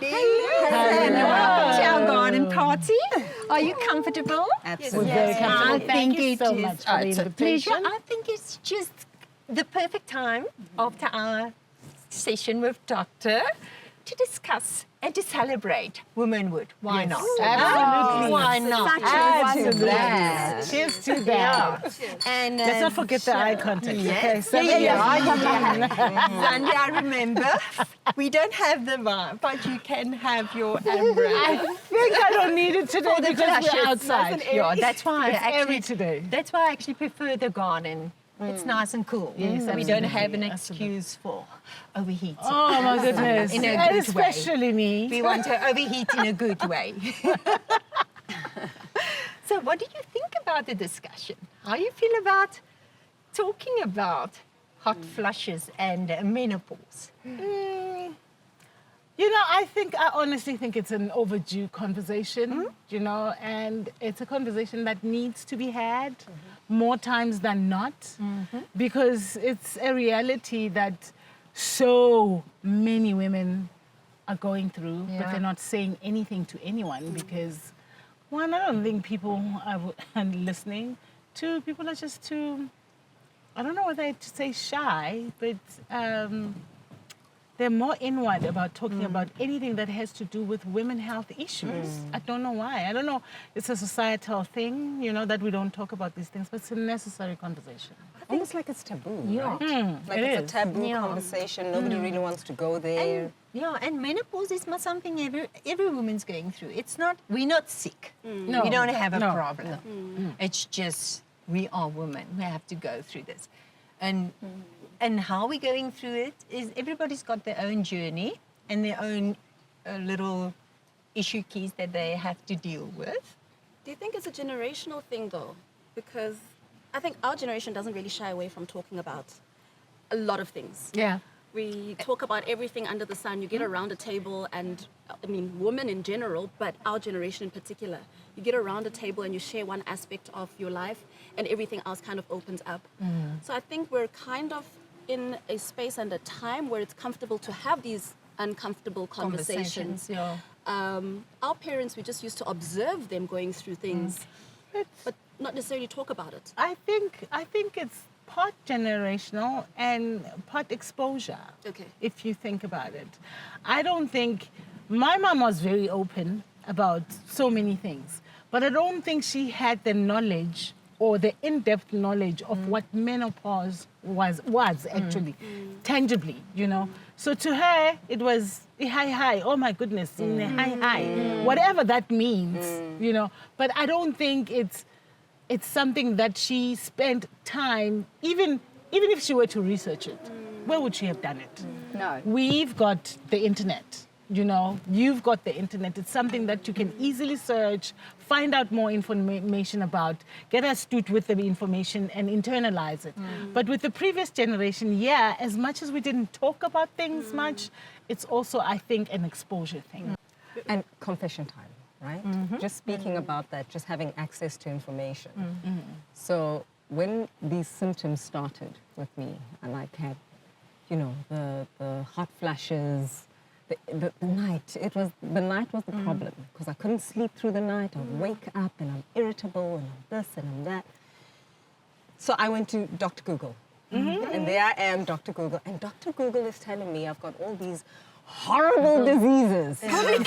And welcome to our garden party. Are you comfortable? Absolutely. We're very comfortable. I Thank think you it so is- much for the it's a invitation. pleasure. I think it's just the perfect time after our session with Doctor to discuss and to celebrate womanhood. Why not? Absolutely. Why not? Add to wonderful that. message. Cheers to that. And Let's not forget the eye contact. Yes. Okay, Sandy, I remember. We don't have the wine, but you can have your amber. I think I don't need it today For the because we're flushes. outside. Yeah, that's why It's I airy actually today. That's why I actually prefer the garden. It's nice and cool. Yes, So we don't absolutely, have an absolutely. excuse for overheating. Oh my goodness. In a And good way. especially me. We want to overheat in a good way. So what do you think about the discussion? How do you feel about talking about hot flushes and menopause? You know, I honestly think it's an overdue conversation, you know, and it's a conversation that needs to be had more times than not because it's a reality that so many women are going through, but they're not saying anything to anyone because, one, I don't think people are listening. Two, people are just too, I don't know whether to say shy, but they're more inward about talking about anything that has to do with women health issues. I don't know why. I don't know. It's a societal thing, you know, that we don't talk about these things, but it's a necessary conversation. Almost like it's taboo, Yeah. right? Like It it's is. a taboo Yeah. conversation. Nobody really wants to go there. And menopause is not something every woman's going through. It's not, we're not sick. No. We don't have a No. problem. It's just, we are women. We have to go through this. And how we're going through it is everybody's got their own journey and their own little issue keys that they have to deal with. Do you think it's a generational thing though? Because I think our generation doesn't really shy away from talking about a lot of things. Yeah. We talk about everything under the sun. You get around a table and, I mean, women in general, but our generation in particular, you get around a table and you share one aspect of your life and everything else kind of opens up. So I think we're kind of in a space and a time where it's comfortable to have these uncomfortable conversations. Yeah. Our parents, we just used to observe them going through things, but not necessarily talk about it. I think it's part generational and part exposure. Okay. If you think about it. I don't think, my mom was very open about so many things, but I don't think she had the knowledge or the in-depth knowledge of what menopause was actually, tangibly, you know. So to her, it was hi, oh my goodness, hi, whatever that means, you know. But I don't think it's something that she spent time, even if she were to research it, where would she have done it? No. We've got the internet, you know, you've got the internet. It's something that you can easily search, find out more information about, get astute with the information and internalize it. But with the previous generation, yeah, as much as we didn't talk about things much, it's also, I think, an exposure thing. And confession time, right? Just speaking about that, just having access to information. So when these symptoms started with me, and I had, you know, the hot flashes, the night, the night was the problem because I couldn't sleep through the night. I'd wake up and I'm irritable and I'm this and I'm that. So I went to Dr. Google. And there I am, Dr. Google. And Dr. Google is telling me I've got all these horrible diseases. Listen,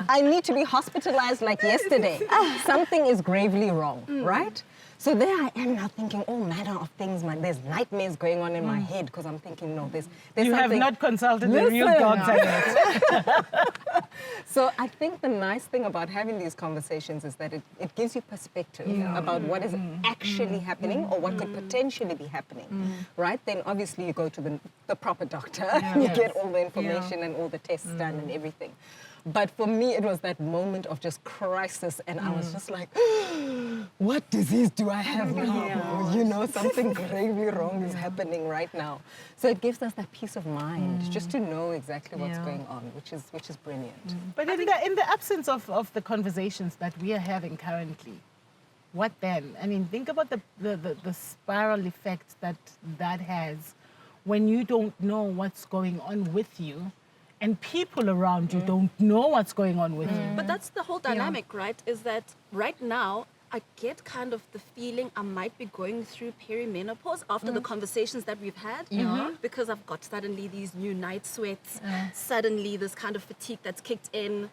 I need to be hospitalized like yesterday. Something is gravely wrong, right? So there I am now thinking all manner of things. There's nightmares going on in my head because I'm thinking, no, there's You have something. not consulted the real doctor yet. So I think the nice thing about having these conversations is that it gives you perspective about what is actually happening or what could potentially be happening, right? Then obviously you go to the proper doctor and you get all the information and all the tests done and everything. But for me, it was that moment of just crisis and I was just like, what disease do I have now? You know, something gravely wrong is happening right now. So it gives us that peace of mind just to know exactly what's going on, which is brilliant. But in the absence of the conversations that we are having currently, what then? I mean, think about the spiral effect that has when you don't know what's going on with you and people around you don't know what's going on with you. But that's the whole dynamic, right? Is that right now I get kind of the feeling I might be going through perimenopause after the conversations that we've had. Because I've got suddenly these new night sweats, suddenly this kind of fatigue that's kicked in.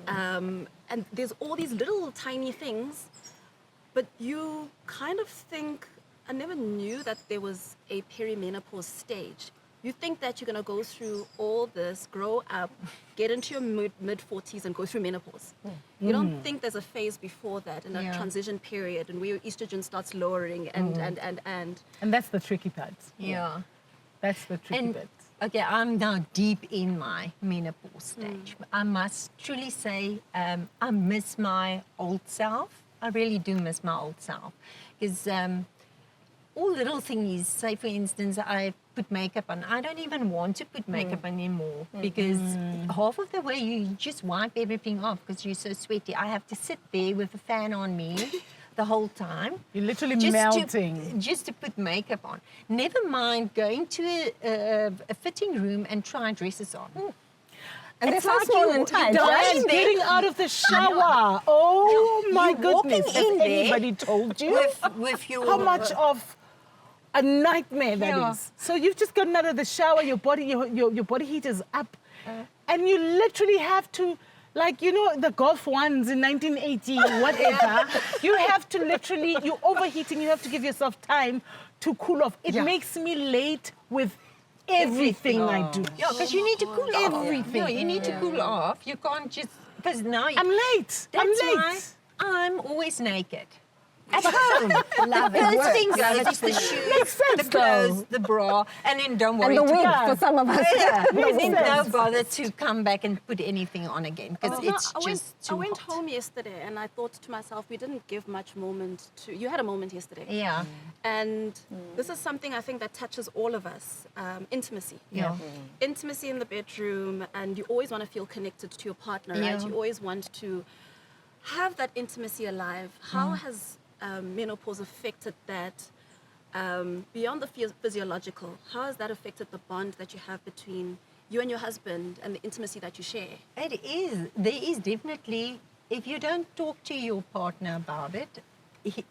And there's all these little tiny things, but you kind of think, I never knew that there was a perimenopause stage. You think that you're going to go through all this, grow up, get into your mid-40s and go through menopause. You don't think there's a phase before that, in a transition period, and where your estrogen starts lowering and. And that's the tricky part. Yeah. That's the tricky bit. Okay, I'm now deep in my menopause stage. I must truly say I miss my old self. I really do miss my old self. Because all little things, say for instance, I put makeup on. I don't even want to put makeup on anymore because half of the way you just wipe everything off because you're so sweaty. I have to sit there with a fan on me the whole time. You're literally just melting. just to put makeup on. Never mind going to a fitting room and try dresses on. And It's they're so like small you- and tight, you right? don't- Getting out of the shower. Oh my You're walking goodness. Has in there anybody told you with your how much of a nightmare that is? So you've just gotten out of the shower, your body heat is up, and you literally have to, like, you know, the Golf ones in 1980, whatever, you have to literally, you're overheating, you have to give yourself time to cool off. It makes me late with everything I do. Yeah, because you need to cool off. Everything. No, you need to cool off. You can't just, because now I'm late. I'm That's late. why I'm always naked. At home. Love it. First thing goes is the shoes, Makes sense, the clothes, the bra, and then don't worry. And the to- wig for some of us. And then Makes don't sense. bother to come back and put anything on again because it's I just too went hot. home yesterday and I thought to myself, we didn't give much moment to. You had a moment yesterday. Yeah. And this is something I think that touches all of us, intimacy. Yeah. Intimacy in the bedroom, and you always want to feel connected to your partner, right? Yeah. You always want to have that intimacy alive. How has menopause affected that beyond the physiological? How has that affected the bond that you have between you and your husband and the intimacy that you share? It is. There is definitely, if you don't talk to your partner about it,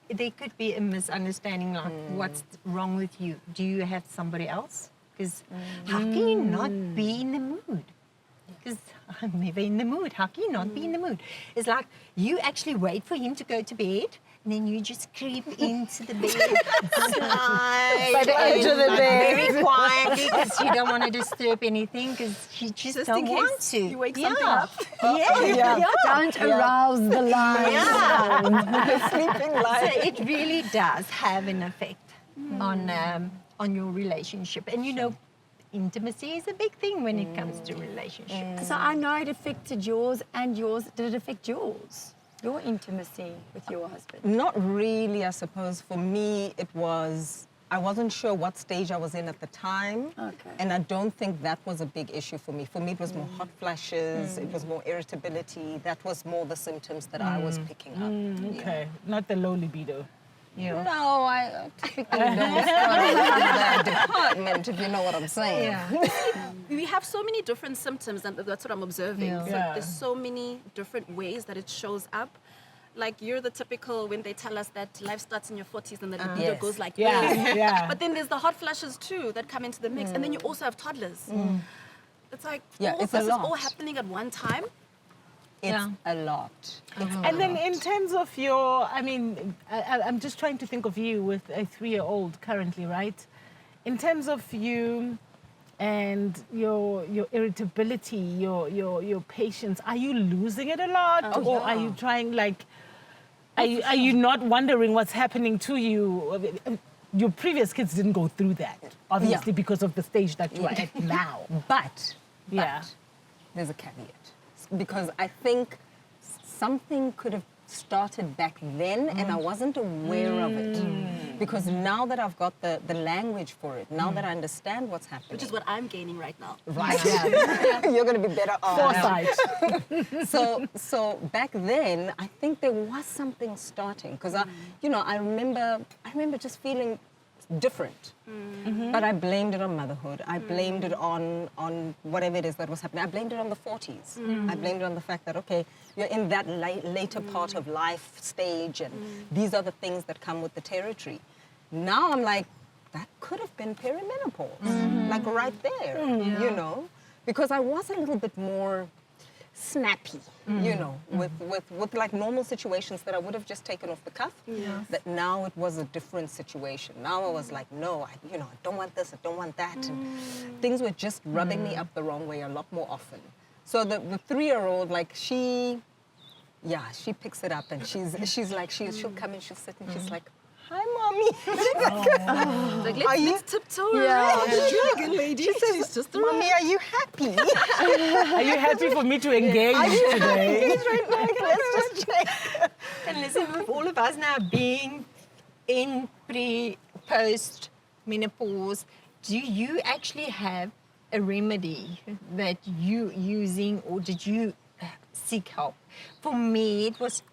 there could be a misunderstanding like, what's wrong with you? Do you have somebody else? Because how can you not be in the mood? Because I'm never in the mood. How can you not be in the mood? It's like you actually wait for him to go to bed, and then you just creep into the bed, slide By the edge of the like, bed. very quietly, because you don't want to disturb anything, because you just Just don't in want case to. you wake something up. Yeah. Don't arouse the lion. Yeah. Sleeping So lion. it really does have an effect on your relationship, and you know, intimacy is a big thing when it comes to relationships. So I know it affected yours and yours. Did it affect yours? Your intimacy with your husband? Not really, I suppose. For me, it was, I wasn't sure what stage I was in at the time. Okay. And I don't think that was a big issue for me. For me, it was more hot flashes, it was more irritability. That was more the symptoms that I was picking up. Yeah. Okay, not the low libido. Yeah. No, I typically don't start in that department, if you know what I'm saying. Yeah. We have so many different symptoms, and that's what I'm observing. Yeah. So Yeah. there's so many different ways that it shows up. Like you're the typical when they tell us that life starts in your 40s and the libido Yes. goes like Yeah, this. yeah. But then there's the hot flashes too that come into the mix, and then you also have toddlers. It's like Yeah, all it's a this is all lot. happening at one time. It's Yeah. a lot. It's And then in terms of your, I mean, I'm just trying to think of you with a 3-year-old currently, right? In terms of you and your irritability, your patience, are you losing it a lot? Or are you trying like, are you not wondering what's happening to you? Your previous kids didn't go through that, obviously, because of the stage that you are at now. But Yeah. there's a caveat. Because I think something could have started back then and I wasn't aware of it. Because now that I've got the language for it, now that I understand what's happening. Which is what I'm gaining right now. Right. You're going to be better off. Foresight. So back then, I think there was something starting because I remember just feeling different. But I blamed it on motherhood. I blamed it on whatever it is that was happening. I blamed it on the 40s. I blamed it on the fact that, okay, you're in that later part of life stage, and these are the things that come with the territory. Now I'm like, that could have been perimenopause, like right there, you know, because I was a little bit more snappy, you know, with like normal situations that I would have just taken off the cuff. That now it was a different situation. Now I was like, no, I don't want this, I don't want that. And things were just rubbing me up the wrong way a lot more often. So the 3-year-old, like she picks it up, and she's like, she'll come and she'll sit and she's like, hi, mommy. Like, let's tiptoe around. Yeah. She's a good lady. She's just a Mommy, are you happy? Are you happy for me to engage today? Let's just check. And listen, with all of us now being in post menopause, do you actually have a remedy that you using, or did you seek help? For me, it was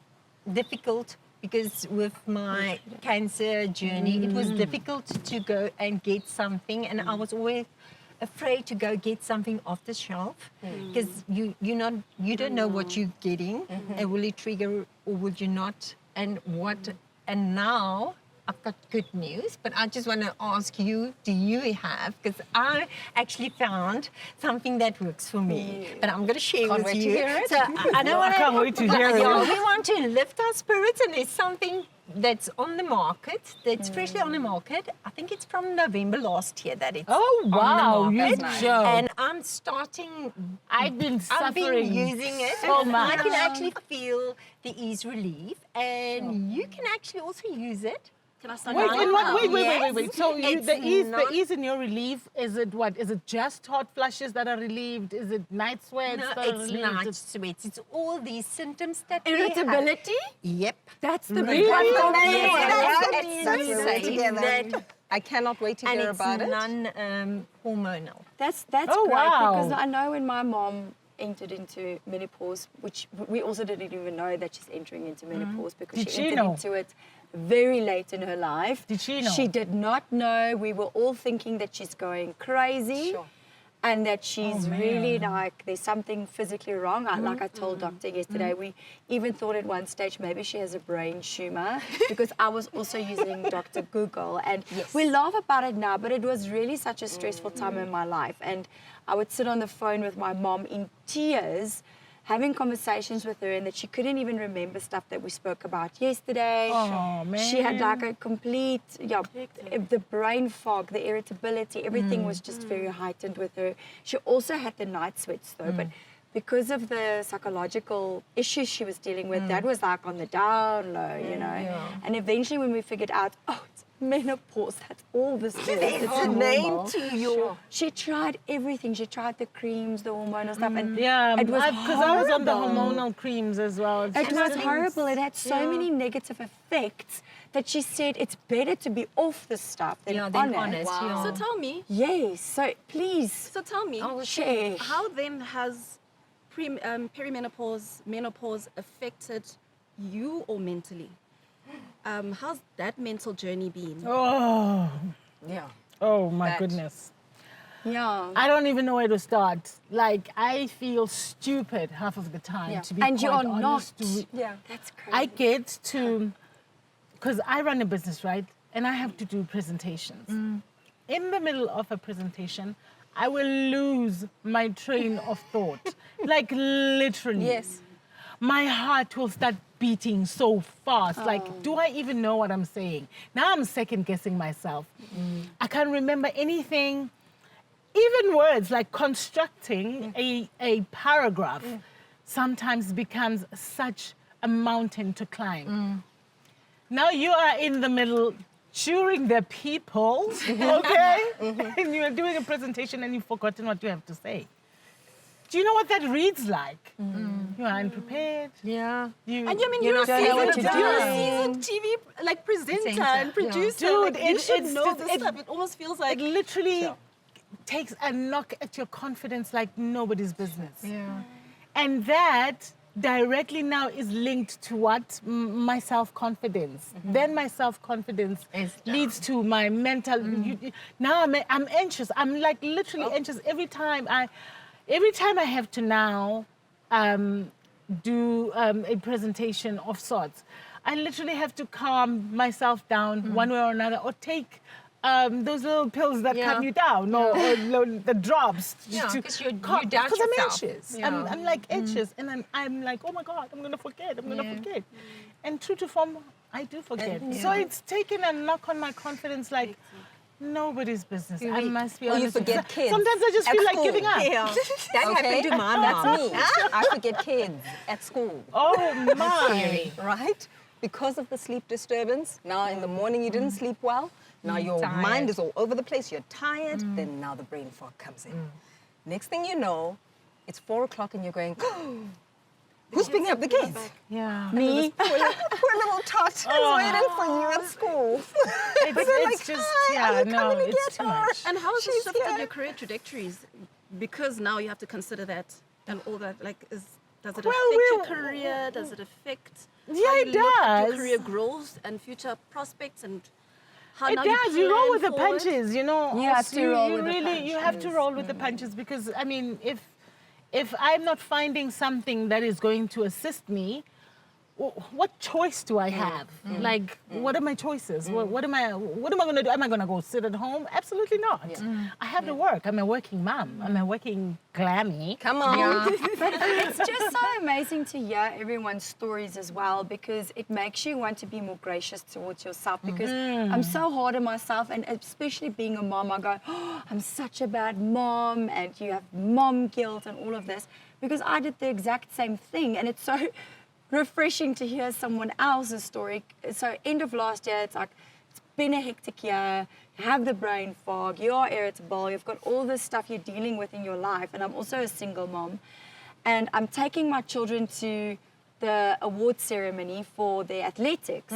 difficult because with my cancer journey, it was difficult to go and get something, and I was always afraid to go get something off the shelf because you don't know what you're getting, and will it trigger or will you not, and now I've got good news, but I just want to ask you, do you have, because I actually found something that works for me, but I'm going to share Can't with wait to you. hear it. So I don't want I can't wait to hear it. We want to lift our spirits, and there's something that's on the market, that's freshly on the market. I think it's from November last year that it's Oh, wow, on the you market. joke. And I'm I've been I've been suffering using it, so and much. I can actually feel the ease relief, and you can actually also use it. Can I start Wait, now? in what? Wait. Yes. So It's the not- ease in your relief, is it what? Is it just hot flushes that are relieved? Is it night sweats No, that are it's relieved? night sweats. It's all these symptoms that we have. Irritability? Yep. That's the Really? big one for me. Yes, That's that's the saying together. that, I cannot wait to and hear it's about it. non-hormonal. That's Oh, great wow. because I know when my mom entered into menopause, which we also didn't even know that she's entering into menopause because Did she she entered know? into it very late in her life. Did she know? She did not know. We were all thinking that she's going crazy. Sure. And that she's man. really like, there's something physically wrong. Like I told doctor yesterday, we even thought at one stage maybe she has a brain tumor because I was also using Dr. Google. And we laugh about it now, but it was really such a stressful time in my life. And I would sit on the phone with my mom in tears, having conversations with her, and that she couldn't even remember stuff that we spoke about yesterday. Oh, She had man. like a complete, the brain fog, the irritability, everything was just very heightened with her. She also had the night sweats though, but because of the psychological issues she was dealing with, that was like on the down low, you know. And eventually when we figured out, oh, it's menopause, that's all this is. It's a name normal. to your... She tried everything. She tried the creams, the hormonal stuff, and Yeah, it was because I was on the horrible. hormonal creams as well. It was just- horrible. It had so many negative effects that she said it's better to be off the stuff than on it. Wow. So tell me, Yes. So please so tell me, share. how then has perimenopause, menopause affected you or mentally? How's that mental journey been? Oh, Yeah. oh my That- goodness. Yeah. I don't even know where to start. Like, I feel stupid half of the time, to be And you quite are honest. not. Yeah. That's crazy. I get to, because I run a business, right? And I have to do presentations. In the middle of a presentation, I will lose my train of thought. Like, literally. Yes. My heart will start beating so fast. Like, do I even know what I'm saying? Now I'm second guessing myself. I can't remember anything. Even words like constructing a paragraph sometimes becomes such a mountain to climb. Now you are in the middle cheering the people, okay? And you're doing a presentation and you've forgotten what you have to say. Do you know what that reads like? You are unprepared. Yeah. You, And you mean You're you're a not knowing what seasoned, you're you're a doing. seasoned TV like presenter Presenter, and yeah. producer. Dude, like, you should it's know just- this stuff. It almost feels it like literally takes a knock at your confidence like nobody's business. Yeah. And that directly now is linked to what? My self-confidence. Then my self-confidence leads to my mental, now I'm anxious. I'm like literally anxious every time I have to now do a presentation of sorts. I literally have to calm myself down one way or another, or take those little pills that calm you down, or the drops. Because you doubt Because I'm yourself. anxious. I'm like anxious, and I'm like, oh my God, I'm gonna forget. And true to form, I do forget. So it's taken a knock on my confidence, like. Nobody's business. I must be honest. You forget kids. Sometimes I just at feel like school. giving up. Yeah, that happened to my mom. That's me. I forget kids at school. Oh my! Right? Because of the sleep disturbance. Now in the morning you didn't sleep well. Now your Tired. mind is all over the place. You're tired. Then now the brain fog comes in. Next thing you know, it's 4 o'clock and you're going, who's picking up the kids? Yeah. Me? Poor little tot is waiting for you at school. It's just, it's too much. And how has it She's shifted here. your career trajectories? Because now you have to consider that and all that. Like, does it Well, affect your career? Does it affect Yeah, how you it look at your does. career growth and future prospects and how It now does. You roll plan with the forward? punches, you know. You have to roll with the You have to roll with the punches, because I mean, if I'm not finding something that is going to assist me, what choice do I have? Like, what are my choices? What am I going to do? Am I going to go sit at home? Absolutely not. I have to work. I'm a working mom. I'm a working glammy. Come on. It's just so amazing to hear everyone's stories as well, because it makes you want to be more gracious towards yourself, because I'm so hard on myself, and especially being a mom, I go, oh, I'm such a bad mom, and you have mom guilt and all of this, because I did the exact same thing, and it's so refreshing to hear someone else's story. So end of last year, it's like, it's been a hectic year, you have the brain fog, you are irritable, you've got all this stuff you're dealing with in your life, and I'm also a single mom, and I'm taking my children to the award ceremony for their athletics,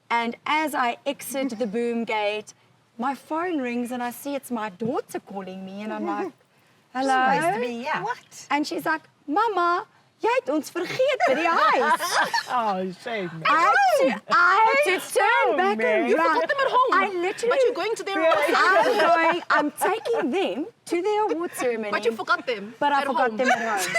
and as I exit the boom gate, my phone rings and I see it's my daughter calling me, and I'm like, hello? Supposed to be, yeah. What? And she's like, Mama, jy het ons vergeet by die huis. Oh, shame. I had to turn back and You run. forgot them at home. I literally, But you're going to their I'm taking them to the award ceremony. But you forgot them. But I at forgot home. them at home.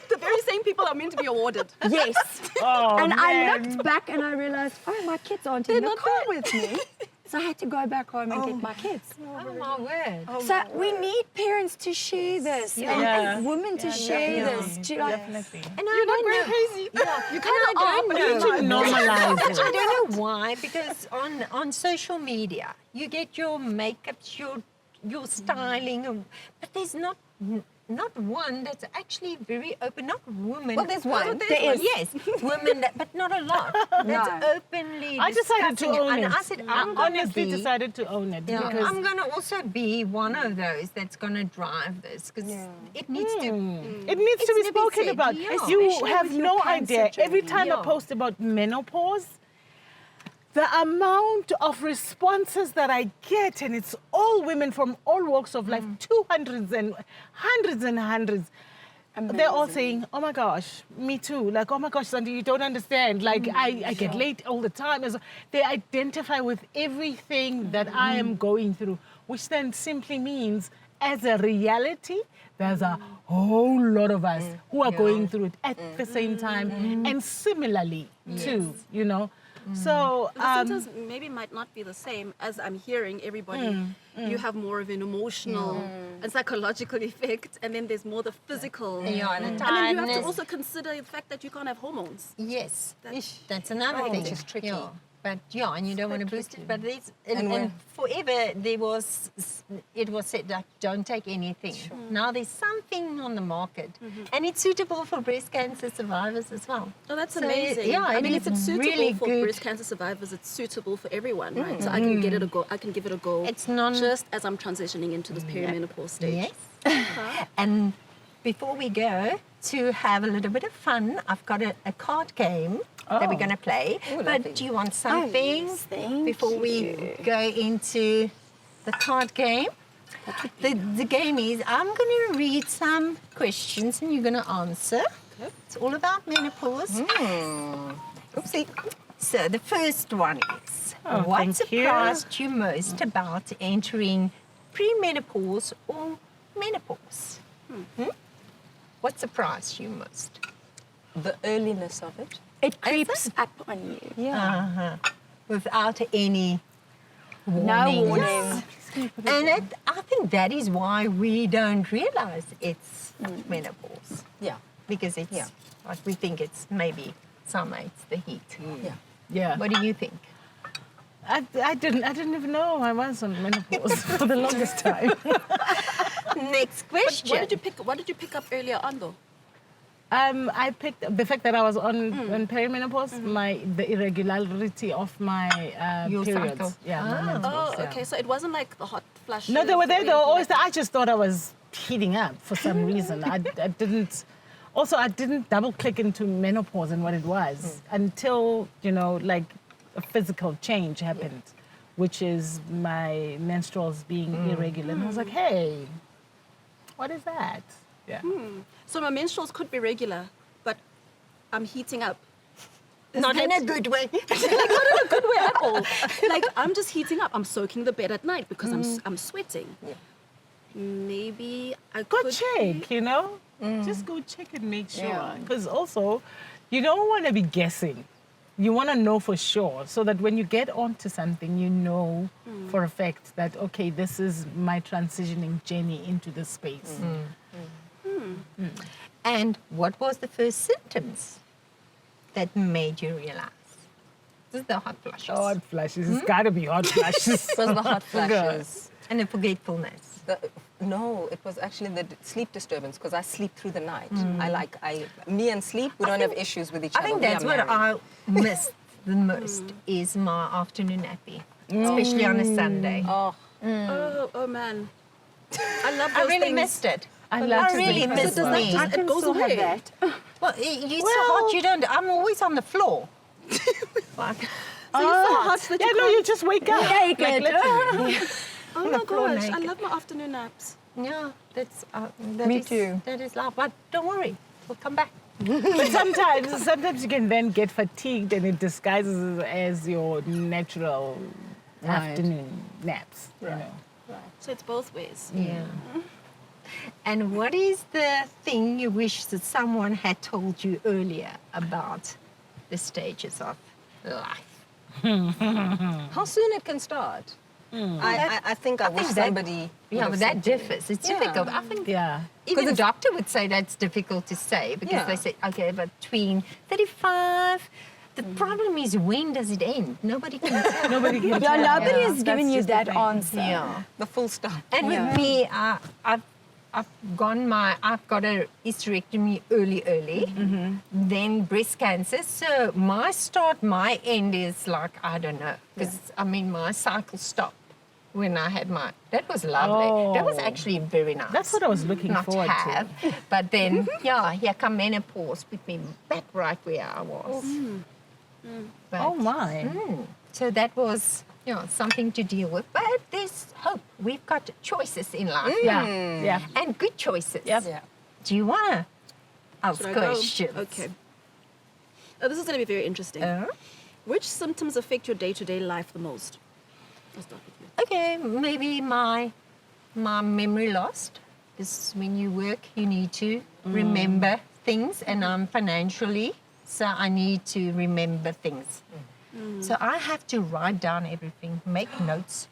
The very same people are meant to be awarded. Yes. Oh, And I man. looked back and I realized, oh, my kids aren't in the not car with me. So I had to go back home and get my kids. Oh my word. So we need parents to share this, and women to share this. To like, Definitely. And I don't know. crazy. You kind of don't know. Normalize it. I don't know why, because on social media, you get your makeups, your styling, but there's not one that's actually very open. Not women. Well, there's one. There is. Yes, women, but not a lot. That's openly. I decided to discussing own and it. I said, I I'm going to honestly be. decided to own it, Yeah, because I'm going to also be one of those that's going to drive this, because it needs to. it needs to be spoken said, about. yeah. You Especially have with your no cancer idea. Every journey. time I Yeah. post about menopause, the amount of responses that I get, and it's all women from all walks of life, 200s and hundreds and hundreds. They're all saying, oh my gosh, me too. Like, oh my gosh, Sandy, you don't understand. Like, I get late all the time. And so they identify with everything that I am going through, which then simply means, as a reality, there's a whole lot of us who are going through it at the same time, and similarly too, you know. So, The symptoms maybe might not be the same as I'm hearing everybody. You have more of an emotional and psychological effect, and then there's more the physical. Yeah, and the And then you have to tiredness. also consider the fact that you can't have hormones. Yes, that's another thing. which is tricky. Yeah. But yeah, and you don't want to boost it. But there's, And and forever it was said that don't take anything. Now there's something on the market, and it's suitable for breast cancer survivors as well. Oh, that's So, amazing. yeah, I it mean, is if it's suitable really for good. breast cancer survivors, it's suitable for everyone, right? So I can get it a go. I can give it a go. It's non- just as I'm transitioning into this perimenopause stage. Yes. And before we go, to have a little bit of fun, I've got a card game that we're going to play. lovely. But do you want something yes, thank before we go into the card game? The game is, I'm going to read some questions and you're going to answer. It's all about menopause. Oopsie. So the first one is, what thank you. surprised you most about entering premenopause or menopause? What surprised you most? The earliness of it. It creeps up on you. Yeah. Without any No warnings. warning. And I think that is why we don't realize it's menopause. Yeah. Because it's Yeah. like we think it's maybe summer, it's the heat. Yeah. Yeah. What do you think? I didn't even know I was on menopause for the longest time. Next But question. what did you pick up earlier on though? I picked the fact that I was on perimenopause, the irregularity of my Your periods. cycle. Yeah, my Ah. menopause. Oh, yeah. okay. So it wasn't like the hot flashes. No, they were there. or They were always anything there. I just thought I was heating up for some reason. I didn't. Also, I didn't double click into menopause and what it was until like a physical change happened, which is my menstruals being irregular. And I was like, hey, what is that? Yeah. So my menstruals could be regular, but I'm heating up. Not in a good way. Not in a good way at all. Like I'm just heating up. I'm soaking the bed at night because I'm sweating. Yeah. Maybe I Go could check, Just go check and make sure. Yeah. Because also, you don't want to be guessing. You want to know for sure so that when you get onto something, you know for a fact that, okay, this is my transitioning journey into this space. And what was the first symptoms that made you realize? This is the hot flushes. Hot flashes. It's got to be hot flashes. It was the hot flashes. And the forgetfulness. No, it was actually the sleep disturbance because I sleep through the night. Me and sleep, we don't have issues with each I other. think We that's are what married. I miss the most is my afternoon nappy, especially on a Sunday. Oh, Oh man. I love I those really things. missed it. I love to really sleep. miss So does that me. just- it goes still have away. that. Well, you're so hot, you don't. I'm always on the floor. Like, So you're so hot that Yeah, you no, can't. you just wake up. Naked. literally. Oh my floor gosh, I naked. love my afternoon naps. yeah, Me too. That is love. But don't worry, we'll come back. But sometimes you can then get fatigued and it disguises as your natural afternoon naps. You know. So it's both ways. Yeah. And what is the thing you wish that someone had told you earlier about the stages of life? how soon it can start? I think I wish think that- somebody. Yeah, would but have that said to me. differs. It's Yeah. difficult. I think Yeah. even the it's- doctor would say that's difficult to say because Yeah. they say, okay, between 35. The problem is, when does it end? Nobody can tell. Nobody can Yeah, tell. nobody Yeah, is giving that's you just the that thing. answer. Yeah. The full stop. And Yeah. with me, I've got a hysterectomy early, then breast cancer. So my end is like, I don't know, because my cycle stopped when I had that was lovely. That was Oh. actually very nice. That's what I was looking Not forward to have, but then, here come menopause, put me back right where I was. But, Oh my. So that was, something to deal with. But there's hope. We've got choices in life. Yeah. Yeah. And good choices. Yep. Yeah. Do you want to ask Should I go? questions? Okay. Oh, this is going to be very interesting. Which symptoms affect your day-to-day life the most? I'll start with you. Okay, maybe my memory lost. Because when you work, you need to remember things, and I'm financially, so I need to remember things. So I have to write down everything, make notes,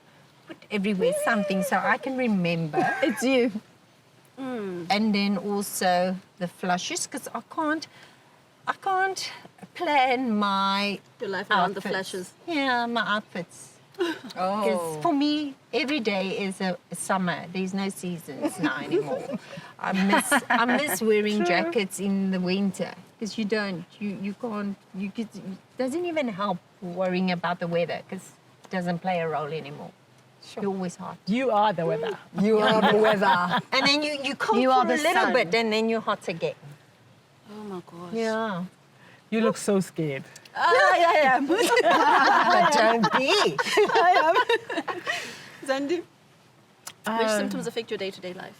put everywhere something so I can remember. It's you. And then also the flushes, because I can't plan my Your life around the outfits. flashes. Yeah, my outfits. Because for me, every day is a summer. There's no seasons now anymore. I miss wearing jackets in the winter because you can't. It doesn't even help worrying about the weather because it doesn't play a role anymore. You're always hot. You are the weather. You are the weather. And then you cool You for are a the little sun. bit and then you're hot again. Oh my gosh. Yeah. You look so scared. I am. But don't be. Zandi? Which symptoms affect your day-to-day life?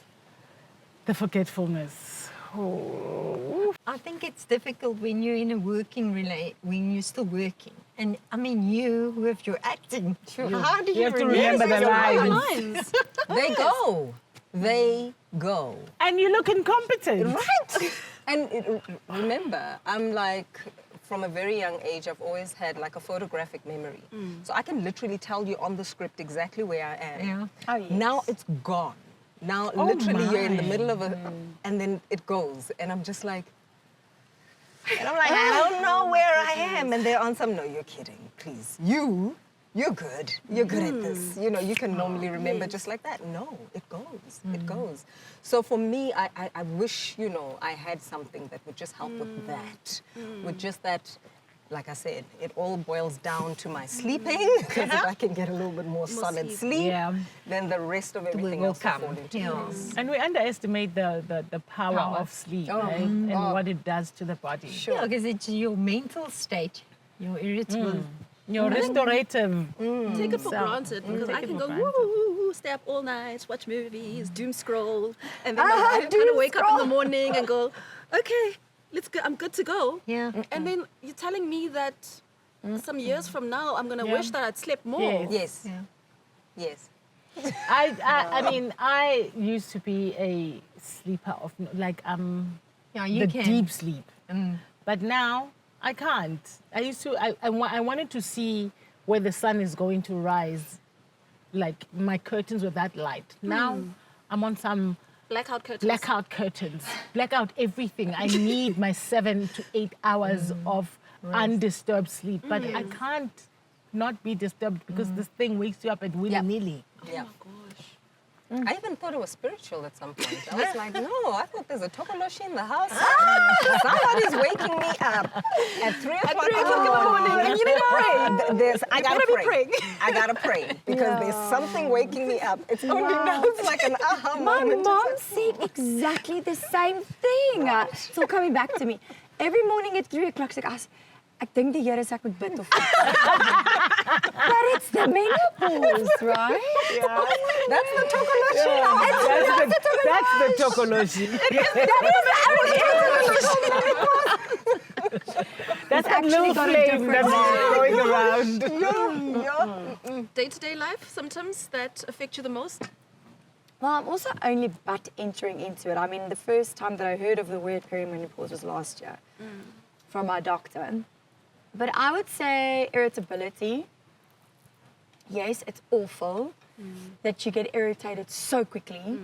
The forgetfulness. Oh. I think it's difficult when you're in a when you're still working. And I mean, you with your acting, how do you have to remember the lines. They go. They go. And you look incompetent. Right. And remember, I'm like, from a very young age, I've always had like a photographic memory. So I can literally tell you on the script exactly where I am. Yeah. Oh, yes. Now it's gone. Now literally you're in the middle of and then it goes. And I'm just like, and I'm like, I don't know where I am. And they're on some, no, you're kidding, please. You're good. You're good at this. You know, you can normally remember just like that. No, it goes. It goes. So for me, I wish, you know, I had something that would just help with that. With just that, like I said, it all boils down to my sleeping. Because if I can get a little bit more solid sleep, then the rest of everything will else will come. fall into place. And we underestimate the power of sleep, right? And what it does to the body. Sure. Yeah, because it's your mental state, your irritable. Your restorative. Take it for So, granted because take I it can for go granted. woo, stay up all night, watch movies, doom scroll, and then I kind of wake up in the morning and go, okay, let's go. I'm good to go. Yeah. And then you're telling me that some years from now I'm gonna Yeah. wish that I'd slept more. Yes. Yes. Yeah. Yes. I mean, I used to be a sleeper of like Yeah, you the can. deep sleep, but now I can't. I used to. I wanted to see where the sun is going to rise, like my curtains with that light. Now I'm on some Blackout curtains. blackout curtains, blackout everything. I need my 7 to 8 hours of undisturbed sleep, but I can't not be disturbed because this thing wakes you up at willy-nilly. Yeah. I even thought it was spiritual at some point. I was like, no, I thought there's a tokoloshi in the house. Somebody's waking me up at 3 o'clock in the morning. And you better pray. I gotta better be pray. praying. I gotta pray because there's something waking me up. It's only now it's like an aha My moment. mom said exactly the same thing. It's all coming back to me. Every morning at 3 o'clock, she's like, ek dink die Here sê ek moet bid of But it's the menopause, right? That's the tokoloshi. That's the tokoloshi. That's a little got a flame different that's going around. Day-to-day life symptoms that affect you the most? Well, I'm also only but entering into it. I mean, the first time that I heard of the word perimenopause was last year from my doctor. But I would say irritability. Yes, it's awful that you get irritated so quickly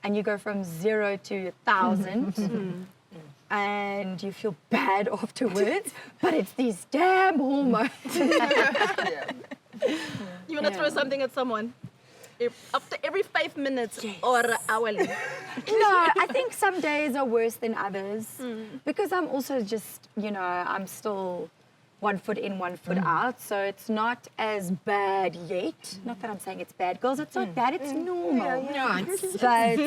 and you go from 0 to 1,000 and you feel bad afterwards, but it's these damn hormones. You want to throw something at someone? After every 5 minutes or hourly? No, I think some days are worse than others because I'm also just, you know, I'm still 1 foot in, 1 foot out. So it's not as bad yet. Not that I'm saying it's bad. Girls, it's not bad. It's normal. But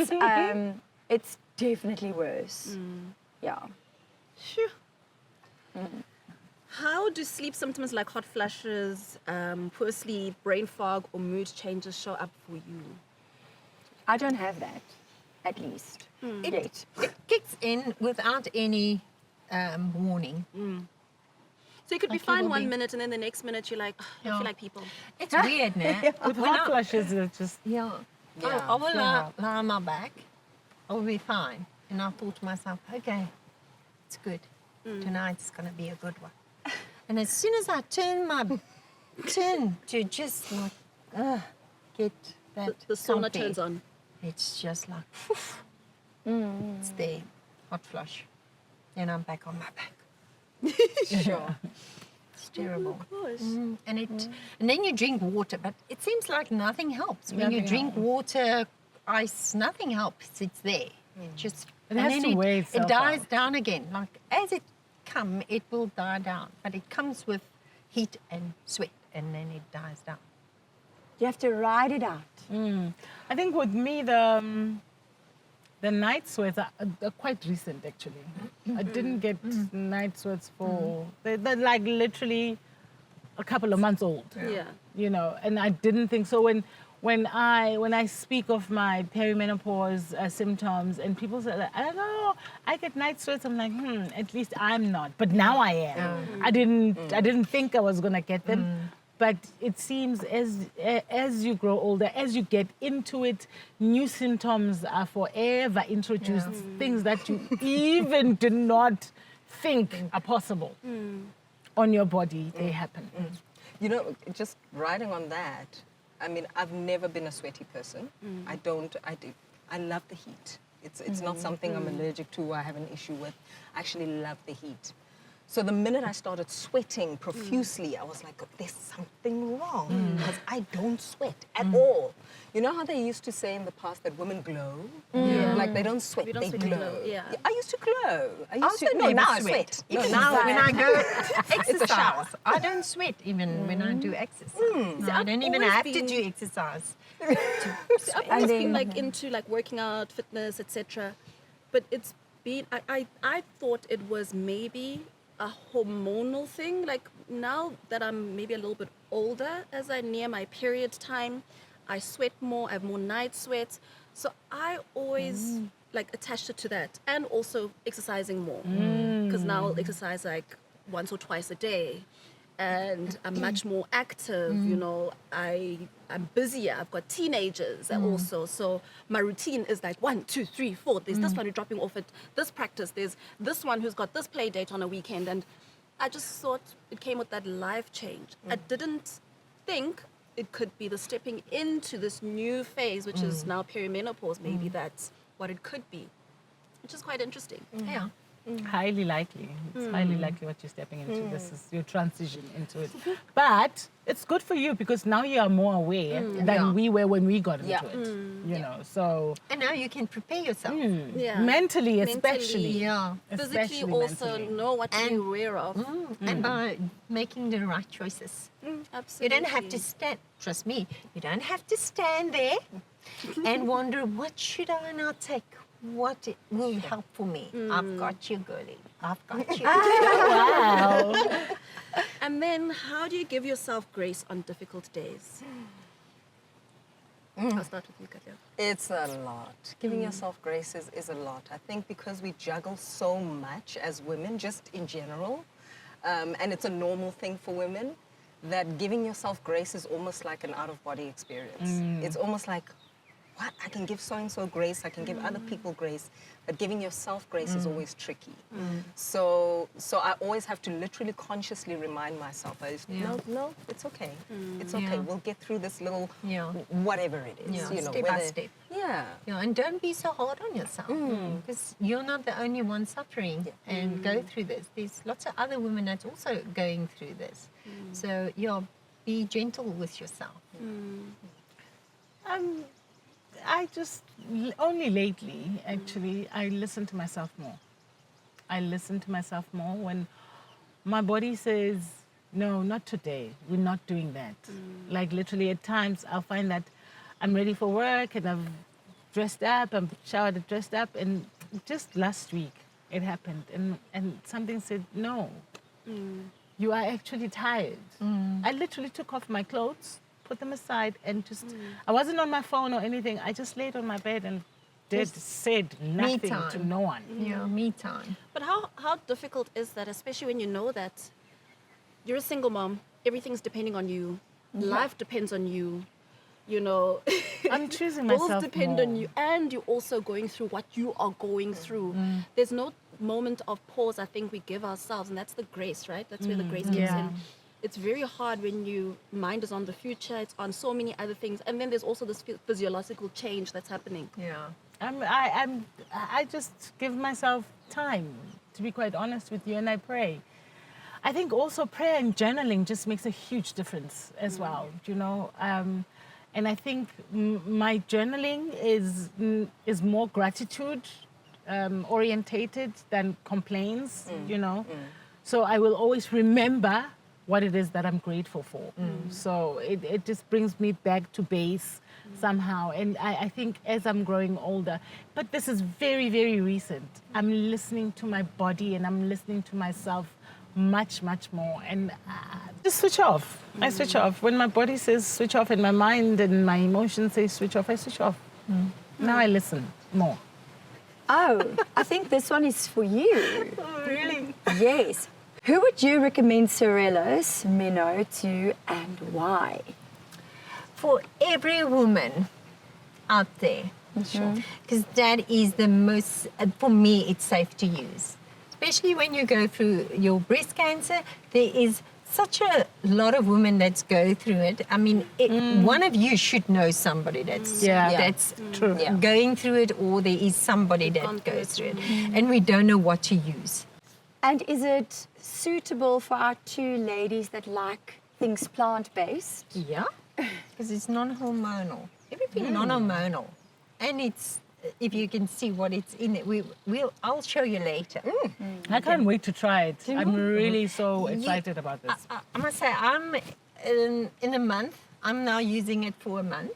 it's definitely worse. Yeah. Phew. How do sleep symptoms like hot flushes, poor sleep, brain fog, or mood changes show up for you? I don't have that, at least, yet. It kicks in without any warning. So you could be Like you fine will 1 be- minute and then the next minute you're like, I Yeah. feel like people. It's weird now. With hot flushes, it's just Yeah. I will lie on my back. I will be fine. And I thought to myself, okay, it's good. Tonight's going to be a good one. And as soon as I turn to just like, get that The sauna comfy, turns on. it's just like, it's there, hot flush. Then I'm back on my back. Sure. It's terrible. Gosh. And then you drink water, but it seems like nothing helps. When you Nothing drink water, ice, nothing helps. It's there. It just It has to weigh itself it dies out. down again. Like as it comes, it will die down. But it comes with heat and sweat, and then it dies down. You have to ride it out. I think with me, the night sweats are quite recent, actually. I didn't get night sweats for, they're like literally a couple of months old. Yeah. You know, and I didn't think so. when I speak of my perimenopause symptoms, and people say, like, I don't know, I get night sweats. I'm like, at least I'm not. But now I am. I didn't think I was gonna get them. But it seems as you grow older, as you get into it, new symptoms are forever introduced. Things that you even did not think are possible on your body, they happen. You know, just riding on that, I mean, I've never been a sweaty person. I love the heat. It's not something I'm allergic to or I have an issue with. I actually love the heat. So the minute I started sweating profusely, I was like, there's something wrong because I don't sweat at all. You know how they used to say in the past that women glow? Like they don't sweat, We don't they sweat, we glow. glow, yeah. I used to glow. I used Also to, no, never now I sweat. sweat. Even No, now when I go It's a shower. exercise, I don't sweat even when I do exercise. So I I've don't even always have to been- do exercise. I've always been like into like working out, fitness, etc. But it's been I thought it was maybe a hormonal thing. Like now that I'm maybe a little bit older, as I near my period time, I sweat more. I have more night sweats. So I always like attached it to that, and also exercising more because now I'll exercise like once or twice a day. And I'm much more active, you know, I'm busier. I've got teenagers also. So my routine is like 1, 2, 3, 4. There's this one who's dropping off at this practice. There's this one who's got this play date on a weekend. And I just thought it came with that life change. I didn't think it could be the stepping into this new phase, which is now perimenopause. Maybe that's what it could be, which is quite interesting. Yeah. Highly likely. It's highly likely what you're stepping into. This is your transition into it. But it's good for you because now you are more aware than we were when we got into it. You know, so And now you can prepare yourself. Yeah. mentally especially. Yeah. Physically Especially also mentally. know what to be aware of. And by making the right choices. Absolutely. You don't have to stand, trust me, you don't have to stand there and wonder, what should I not take? What will help for me? I've got you, girlie. I've got you. Wow. And then how do you give yourself grace on difficult days? I'll start with you, Katya. It's a lot. Giving yourself grace is a lot. I think because we juggle so much as women, just in general, and it's a normal thing for women, that giving yourself grace is almost like an out-of-body experience. It's almost like, what? I can give so-and-so grace, I can give other people grace, but giving yourself grace is always tricky. So I always have to literally consciously remind myself, no, it's okay. It's okay. Yeah. We'll get through this little Yeah. whatever it is. Yeah, You know, step by whether- step. Yeah. Yeah, and don't be so hard on yourself because you're not the only one suffering and go through this. There's lots of other women that's also going through this. So, be gentle with yourself. I just, only lately, actually, I listen to myself more. I listen to myself more when my body says, no, not today. We're not doing that. Like literally at times I'll find that I'm ready for work and I've dressed up, I'm showered and dressed up, and just last week it happened and something said, no, you are actually tired. I literally took off my clothes, put them aside, and just, I wasn't on my phone or anything. I just laid on my bed and said nothing to time. no one. Yeah, me time. But how difficult is that, especially when you know that you're a single mom, everything's depending on you, life depends on you, you know, I'm choosing bills myself depend more. on you, and you're also going through what you are going through. There's no moment of pause I think we give ourselves, and that's the grace, right? That's where the grace kicks Yeah. in. It's very hard when your mind is on the future, it's on so many other things, and then there's also this physiological change that's happening. Yeah. I just give myself time, to be quite honest with you, and I pray. I think also prayer and journaling just makes a huge difference as well, you know. And I think my journaling is more gratitude orientated than complaints, you know. So I will always remember what it is that I'm grateful for. So it just brings me back to base somehow. And I think as I'm growing older, but this is very, very recent, I'm listening to my body and I'm listening to myself much, much more. And just switch off. I switch off. When my body says switch off and my mind and my emotions say switch off, I switch off. Now I listen more. Oh, I think this one is for you. Oh, really? Yes. Who would you recommend Sérélys MENO to and why? For every woman out there, because that is the most, for me, it's safe to use. Especially when you go through your breast cancer, there is such a lot of women that go through it. I mean, one of you should know somebody that's True. going through it, or there is somebody that goes through it, and we don't know what to use. And is it suitable for our two ladies that like things plant-based? Yeah, because it's non-hormonal. Everything non-hormonal, and it's, if you can see what it's in it, I'll show you later. I can't wait to try it. I'm really so excited about this. I must say, I'm in a month. I'm now using it for a month.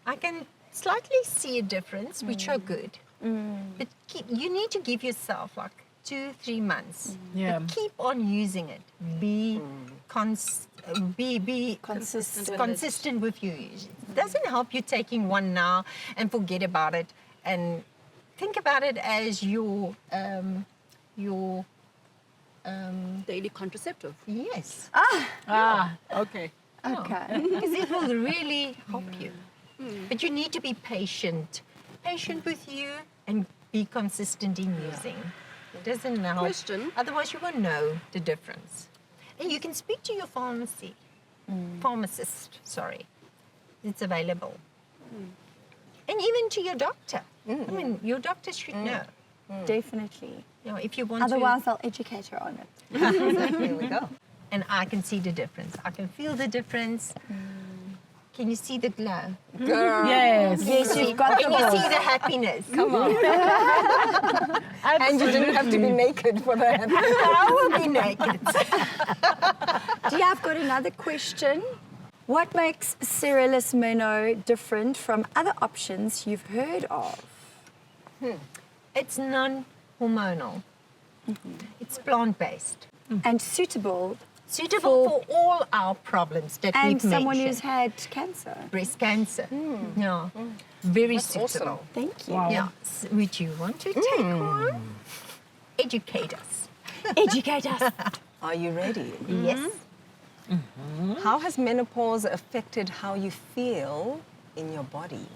I can slightly see a difference, which are good. But you need to give yourself like 2-3 months. Yeah. But keep on using it. Be consistent with you. It doesn't help you taking one now and forget about it, and think about it as your Daily contraceptive. yes. Okay. Okay. Because it will really help you. But you need to be patient with you, and be consistent in using. It doesn't help. Question. Otherwise, you won't know the difference. And you can speak to your pharmacist. Sorry, it's available. And even to your doctor. I mean, your doctor should know. Definitely. You know, if you want Otherwise, I'll educate her on it. Here we go. And I can see the difference. I can feel the difference. Can you see the glow? Yes. Yes, you've got Can you see the happiness? Come on. And you didn't have to be naked for that. I will be naked. Yeah, I've got another question. What makes Sérélys MENO different from other options you've heard of? It's non-hormonal. It's plant-based. And suitable Suitable for all our problems that and we've someone mentioned. who's had cancer. Breast cancer. Yeah. Very That's suitable. awesome. Thank you. Wow. Yeah. Would you want to take one? Educate us. Educate us. Are you ready? Yes. How has menopause affected how you feel in your body?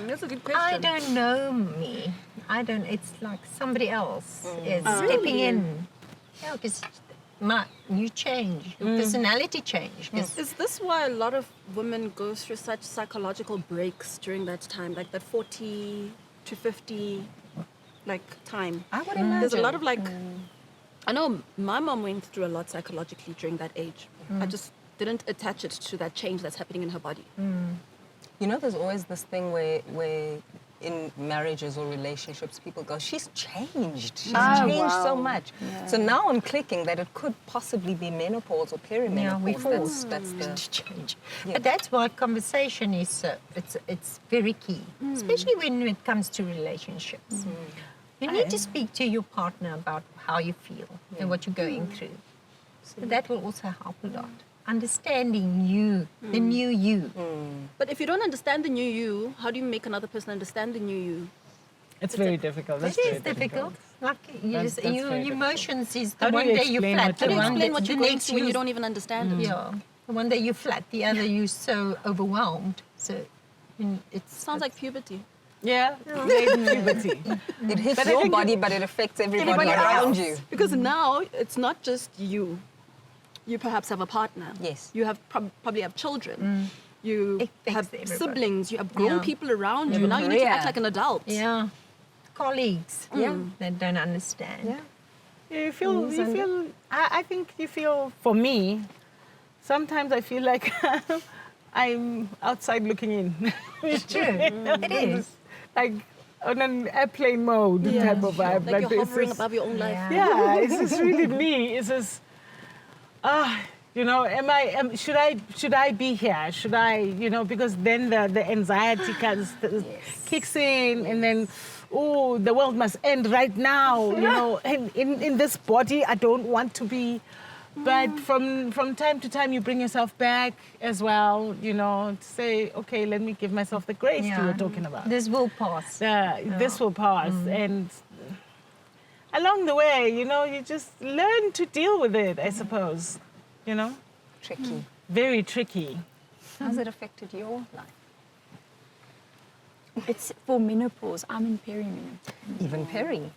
That's a good question. I don't know me. It's like somebody else is stepping in. Yeah, because you change, your personality change. 'Cause Is this why a lot of women go through such psychological breaks during that time, like that 40 to 50 time? I would imagine. There's a lot of I know my mom went through a lot psychologically during that age. I just didn't attach it to that change that's happening in her body. You know, there's always this thing where in marriages or relationships, people go, she's changed. She's changed so wow. much. So now I'm clicking that it could possibly be menopause or perimenopause. Yeah, we forced That's the... to change. But that's why conversation is it's very key, especially when it comes to relationships. You need to speak to your partner about how you feel and what you're going through. So that will also help a lot. Understanding you, the new you. But if you don't understand the new you, how do you make another person understand the new you? It's very difficult. That's It very is difficult. Like That's your very emotions is How the do one you day you explain flat, what the you How do you one explain day what the you're going next through when you you don't even understand it? yeah. The one day you flat, the other you so overwhelmed. So it's Sounds like puberty. Yeah, late puberty. It hits But I your think body, but it affects everybody around you. Because now it's not just you. You perhaps have a partner. Yes. You have probably have children. You It affects have everybody. siblings, you have grown Yeah. people around you. have a Now you need to act career. like an adult. Yeah. Colleagues Yeah. that don't understand. Yeah. You feel, I think you feel, for me, sometimes I feel like I'm outside looking in. It's true. It is. Like on an airplane mode type of vibe. Like you're this hovering is- above your own life. Yeah. Yeah, it's just really me. It's just, you know, should I be here? Should I, because then the anxiety kicks in, and then oh, the world must end right now, you know, and in this body I don't want to be. But from time to time you bring yourself back as well, you know, to say, okay, let me give myself the grace you were talking about. This will pass. This will pass. And along the way, you know, you just learn to deal with it, I suppose, you know. Tricky. Very tricky. How's it affected your life? It's for menopause. I'm in perimenopause. Even peri.